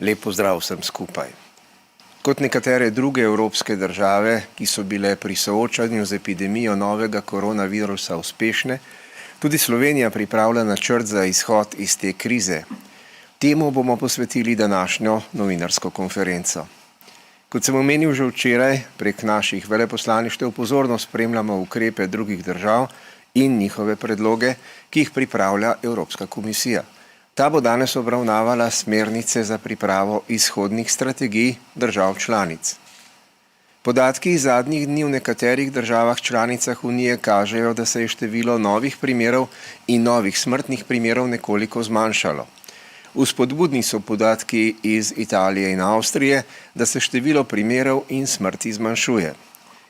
Lep pozdrav vsem skupaj. Kot nekatere druge evropske države, ki so bile pri soočanju z epidemijo novega koronavirusa uspešne, tudi Slovenija pripravlja načrt za izhod iz te krize. Temu bomo posvetili današnjo novinarsko konferenco. Kot sem omenil že včeraj, prek naših veleposlaništev pozorno spremljamo ukrepe drugih držav in njihove predloge, ki jih pripravlja Evropska komisija. Ta bo danes obravnavala smernice za pripravo izhodnih strategij držav članic. Podatki iz zadnjih dni v nekaterih državah članicah Unije kažejo, da se je število novih primerov in novih smrtnih primerov nekoliko zmanjšalo. Vzpodbudni so podatki iz Italije in Avstrije, da se število primerov in smrti zmanjšuje.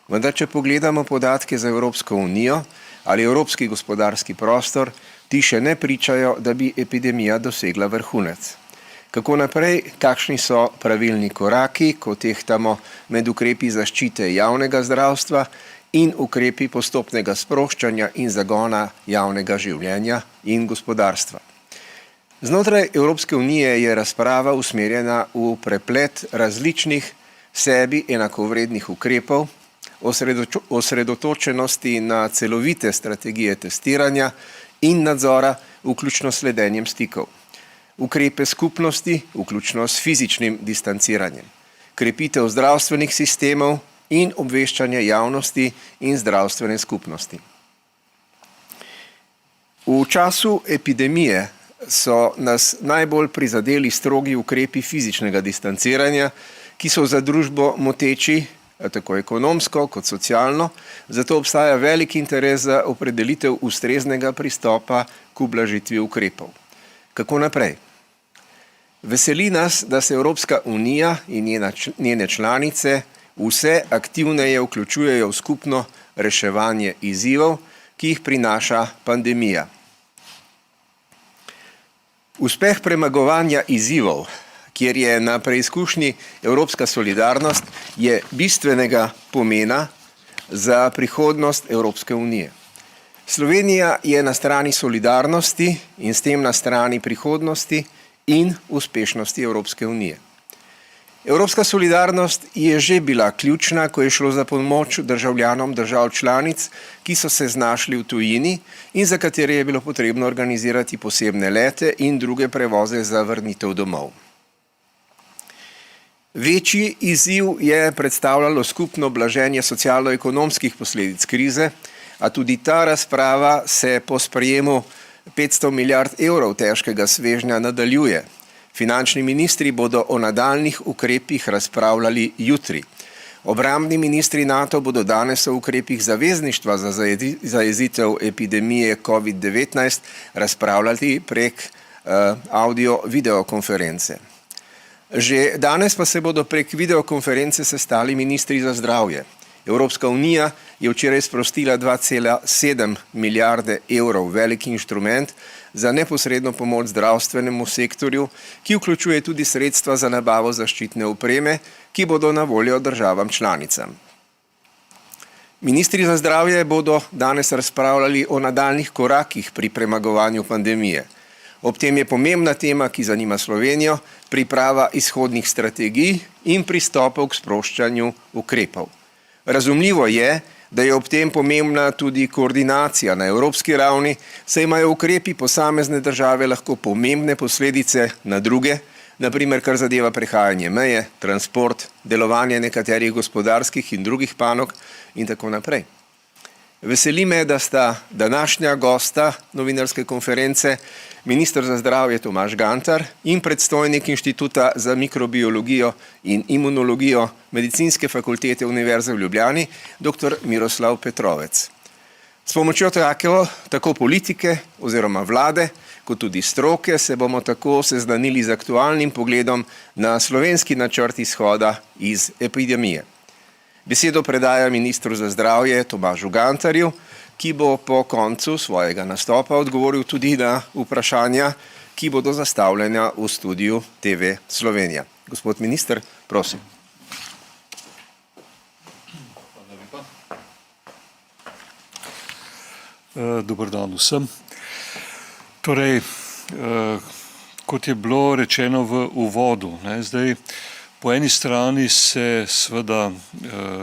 Vendar, če pogledamo podatke za Evropsko unijo ali Evropski gospodarski prostor, ti še ne pričajo, da bi epidemija dosegla vrhunec. Kako naprej, kakšni so pravilni koraki, ko tehtamo med ukrepi zaščite javnega zdravstva in ukrepi postopnega sproščanja in zagona javnega življenja in gospodarstva. Znotraj Evropske unije je razprava usmerjena v preplet različnih sebi enakovrednih ukrepov, osredotočenosti na celovite strategije testiranja in nadzora, vključno s sledenjem stikov. Ukrepe skupnosti, vključno s fizičnim distanciranjem. Krepitev zdravstvenih sistemov in obveščanje javnosti in zdravstvene skupnosti. V času epidemije so nas najbolj prizadeli strogi ukrepi fizičnega distanciranja, ki so za družbo moteči, tako ekonomsko kot socialno, zato obstaja velik interes za opredelitev ustreznega pristopa k ublažitvi ukrepov. Kako naprej? Veseli nas, da se Evropska unija in njene članice vse aktivneje vključujejo v skupno reševanje izzivov, ki jih prinaša pandemija. Uspeh premagovanja izzivov, kjer je na preizkušnji evropska solidarnost, je bistvenega pomena za prihodnost Evropske unije. Slovenija je na strani solidarnosti in s tem na strani prihodnosti in uspešnosti Evropske unije. Evropska solidarnost je že bila ključna, ko je šlo za pomoč državljanom držav članic, ki so se znašli v tujini in za katere je bilo potrebno organizirati posebne lete in druge prevoze za vrnitev domov. Večji izziv je predstavljalo skupno blaženje socialno-ekonomskih posledic krize, a tudi ta razprava se po sprejemu 500 milijard evrov težkega svežnja nadaljuje. Finančni ministri bodo o nadaljnjih ukrepih razpravljali jutri. Obrambni ministri NATO bodo danes o ukrepih zavezništva za zajezitev epidemije COVID-19 razpravljali prek audio-videokonference. Že danes pa se bodo prek videokonference sestali ministri za zdravje. Evropska unija je včeraj sprostila 2,7 milijarde evrov veliki inštrument za neposredno pomoč zdravstvenemu sektorju, ki vključuje tudi sredstva za nabavo zaščitne opreme, ki bodo na voljo državam članicam. Ministri za zdravje bodo danes razpravljali o nadaljnjih korakih pri premagovanju pandemije. Ob tem je pomembna tema, ki zanima Slovenijo, priprava izhodnih strategij in pristopov k sproščanju ukrepov. Razumljivo je, da je ob tem pomembna tudi koordinacija na evropski ravni, saj imajo ukrepi posamezne države lahko pomembne posledice na druge, naprimer kar zadeva prehajanje meje, transport, delovanje nekaterih gospodarskih in drugih panog in tako naprej. Veseli me, da sta današnja gosta novinarske konference minister za zdravje Tomaž Gantar in predstojnik Inštituta za mikrobiologijo in imunologijo Medicinske fakultete Univerze v Ljubljani, dr. Miroslav Petrovec. S pomočjo tako politike oziroma vlade, kot tudi stroke se bomo tako seznanili z aktualnim pogledom na slovenski načrt izhoda iz epidemije. Besedo predaja ministru za zdravje Tomažu Gantarju, ki bo po koncu svojega nastopa odgovoril tudi na vprašanja, ki bodo zastavljena v studiu TV Slovenija. Gospod minister, prosim. Hvala lepa. Dober dan vsem. Torej, Kot je bilo rečeno v uvodu, zdaj po eni strani se seveda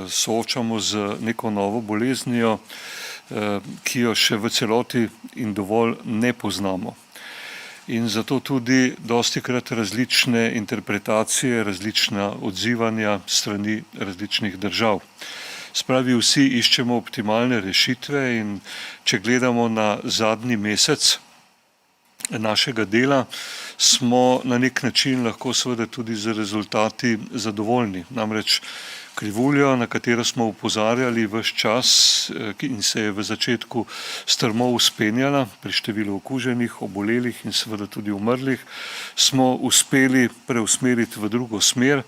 soočamo z neko novo boleznijo, ki jo še v celoti in dovolj ne poznamo. In zato tudi dostikrat različne interpretacije, različna odzivanja strani različnih držav. Spravi, vsi iščemo optimalne rešitve in če gledamo na zadnji mesec našega dela, smo na nek način lahko seveda tudi z rezultati zadovoljni. Namreč krivuljo, na katero smo opozarjali ves čas in se je v začetku strmo vzpenjala pri številu okuženih, obolelih in seveda tudi umrlih, smo uspeli preusmeriti v drugo smer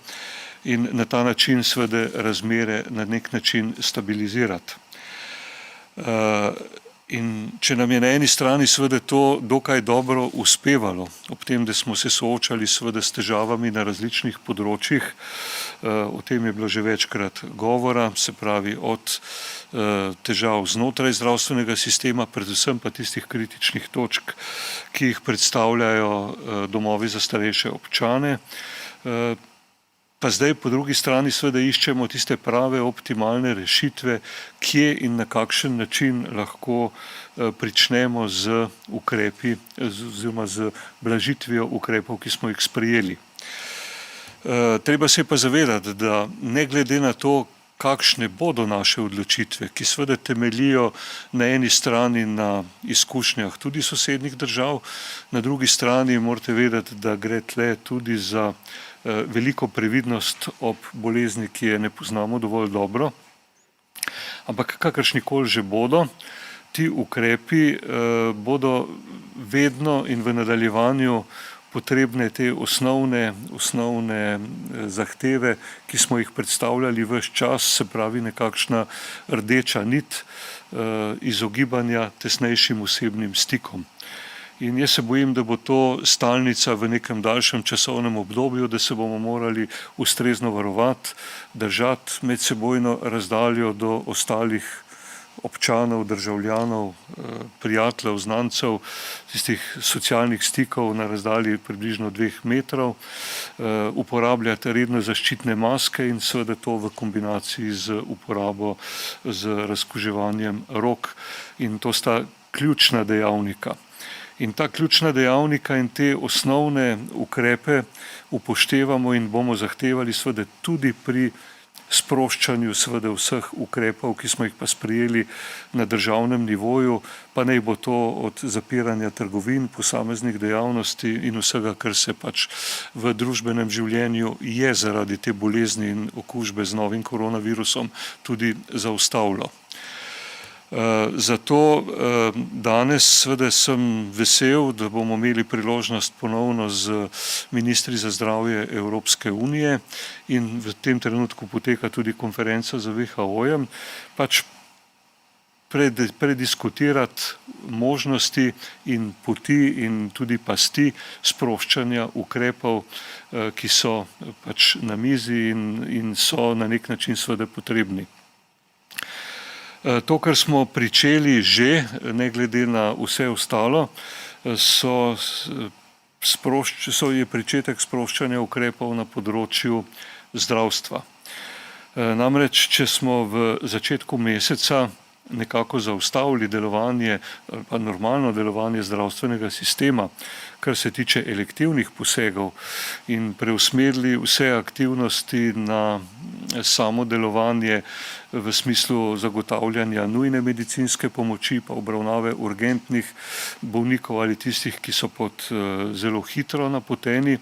in na ta način seveda razmere na nek način stabilizirati. In če nam je na eni strani seveda to dokaj dobro uspevalo, ob tem, da smo se soočali seveda s težavami na različnih področjih, o tem je bilo že večkrat govora, se pravi od težav znotraj zdravstvenega sistema, predvsem pa tistih kritičnih točk, ki jih predstavljajo domovi za starejše občane, pa zdaj po drugi strani seveda iščemo tiste prave optimalne rešitve, kje in na kakšen način lahko pričnemo z ukrepi oziroma z blažitvijo ukrepov, ki smo jih sprejeli. Treba se pa zavedati, da ne glede na to, kakšne bodo naše odločitve, ki seveda temeljijo na eni strani na izkušnjah tudi sosednjih držav, na drugi strani morate vedeti, da gre tle tudi za veliko previdnost ob bolezni, ki je ne poznamo dovolj dobro. Ampak kakršnikoli že bodo, ti ukrepi bodo vedno in v nadaljevanju potrebne te osnovne zahteve, ki smo jih predstavljali ves čas, se pravi nekakšna rdeča nit izogibanja tesnejšim osebnim stikom. In jaz se bojim, da bo to stalnica v nekem daljšem časovnem obdobju, da se bomo morali ustrezno varovati, držati medsebojno razdaljo do ostalih občanov, državljanov, prijateljev, znancev, tistih socialnih stikov na razdalji približno 2 metrov, uporabljati redno zaščitne maske in seveda to v kombinaciji z uporabo, z razkuževanjem rok, in to sta ključna dejavnika. In ta ključna dejavnika in te osnovne ukrepe upoštevamo in bomo zahtevali seveda tudi pri sproščanju seveda vseh ukrepov, ki smo jih pa sprejeli na državnem nivoju, pa naj bo to od zapiranja trgovin, posameznih dejavnosti in vsega, kar se pač v družbenem življenju je zaradi te bolezni in okužbe z novim koronavirusom tudi zaustavilo. Zato danes seveda sem vesel, da bomo imeli priložnost ponovno z ministri za zdravje Evropske unije in v tem trenutku poteka tudi konferenca z WHO-jem, pač prediskutirati možnosti in poti in tudi pasti sproščanja ukrepov, ki so pač na mizi in so na nek način seveda potrebni. To, kar smo pričeli že, ne glede na vse ostalo, je pričetek sproščanja ukrepov na področju zdravstva. Namreč, če smo v začetku meseca nekako zaustavili delovanje, pa normalno delovanje zdravstvenega sistema, kar se tiče elektivnih posegov, in preusmerili vse aktivnosti na samo delovanje v smislu zagotavljanja nujne medicinske pomoči, pa obravnave urgentnih bolnikov ali tistih, ki so pod zelo hitro napoteni.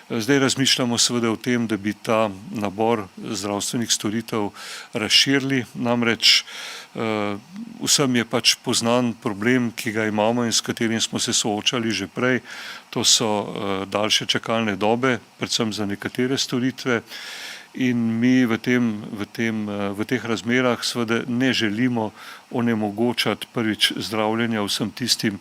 Zdaj razmišljamo seveda o tem, da bi ta nabor zdravstvenih storitev razširili, namreč vsem je pač poznan problem, ki ga imamo in s katerim smo se soočali že prej, to so daljše čakalne dobe, predvsem za nekatere storitve, in mi v teh razmerah seveda ne želimo onemogočati prvič zdravljenja vsem tistim,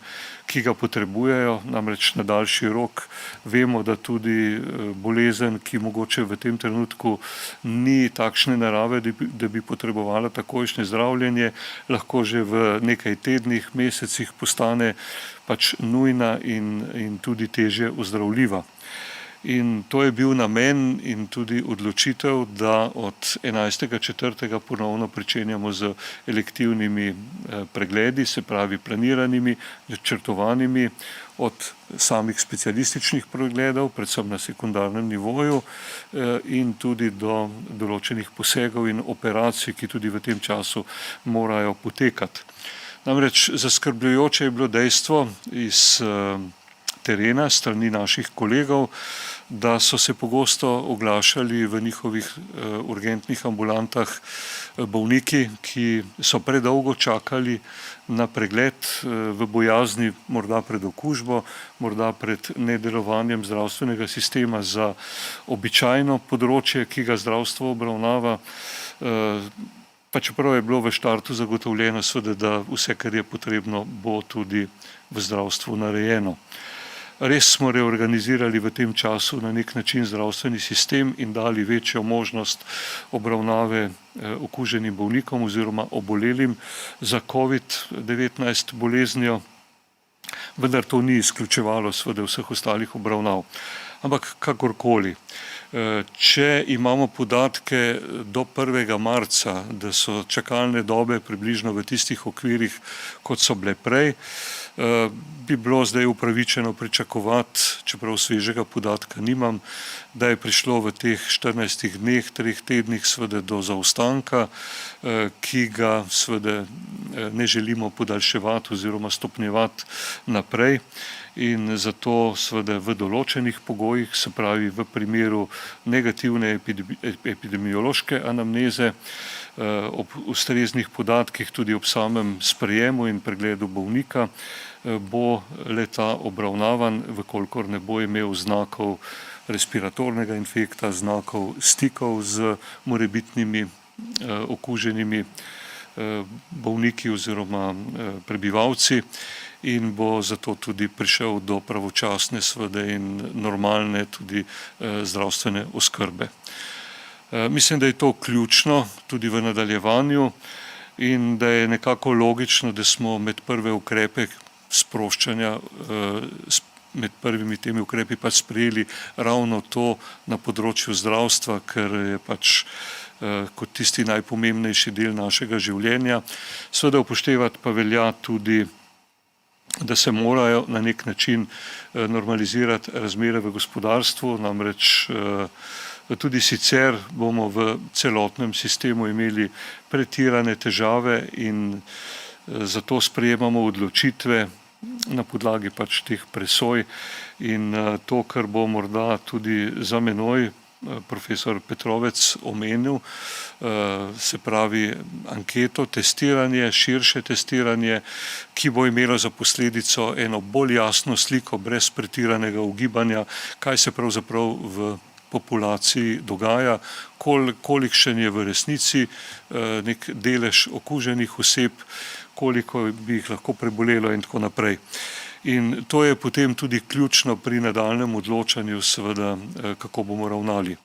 ki ga potrebujejo, namreč na daljši rok vemo, da tudi bolezen, ki mogoče v tem trenutku ni takšne narave, da bi potrebovala takojšnje zdravljenje, lahko že v nekaj tednih, mesecih postane pač nujna in tudi težje ozdravljiva. In to je bil namen in tudi odločitev, da od 11.4. ponovno pričenjamo z elektivnimi pregledi, se pravi planiranimi, načrtovanimi, od samih specialističnih pregledov, predvsem na sekundarnem nivoju, in tudi do določenih posegov in operacij, ki tudi v tem času morajo potekati. Namreč zaskrbljujoče je bilo dejstvo iz terena, strani naših kolegov, da so se pogosto oglašali v njihovih urgentnih ambulantah bolniki, ki so predolgo čakali na pregled v bojazni morda pred okužbo, morda pred nedelovanjem zdravstvenega sistema za običajno področje, ki ga zdravstvo obravnava. Pa čeprav je bilo v štartu zagotovljeno, seveda, da vse, kar je potrebno, bo tudi v zdravstvu narejeno. Res smo reorganizirali v tem času na nek način zdravstveni sistem in dali večjo možnost obravnave okuženim bolnikom oziroma obolelim za COVID-19 boleznijo, vendar to ni izključevalo seveda vseh ostalih obravnav. Ampak kakorkoli, če imamo podatke do 1. marca, da so čakalne dobe približno v tistih okvirih, kot so bile prej, bi bilo zdaj upravičeno pričakovati, čeprav svežega podatka nimam, da je prišlo v teh 14 dneh, 3 tednih seveda do zaostanka, ki ga seveda ne želimo podaljševati oziroma stopnjevati naprej. In zato seveda v določenih pogojih, se pravi v primeru negativne epidemiološke anamneze, ob ustreznih podatkih tudi ob samem sprejemu in pregledu bolnika, bo le-ta obravnavan, vkolikor ne bo imel znakov respiratornega infekta, znakov stikov z morebitnimi okuženimi bolniki oziroma prebivalci, in bo zato tudi prišel do pravočasne seveda in normalne tudi zdravstvene oskrbe. Mislim, da je to ključno tudi v nadaljevanju in da je nekako logično, da smo med prve ukrepe sproščanja, med prvimi temi ukrepi pač sprejeli ravno to na področju zdravstva, ker je pač kot tisti najpomembnejši del našega življenja. Seveda upoštevati pa velja tudi, da se morajo na nek način normalizirati razmere v gospodarstvu, namreč tudi sicer bomo v celotnem sistemu imeli pretirane težave in zato sprejemamo odločitve na podlagi pač teh presoj in to, kar bo morda tudi za menoj profesor Petrovec omenil, se pravi anketo, testiranje, širše testiranje, ki bo imelo za posledico eno bolj jasno sliko brez pretiranega ugibanja, kaj se pravzaprav v populaciji dogaja, kolikšen je v resnici nek delež okuženih oseb, koliko bi jih lahko prebolelo in tako naprej. In to je potem tudi ključno pri nadaljnjem odločanju, seveda, kako bomo ravnali.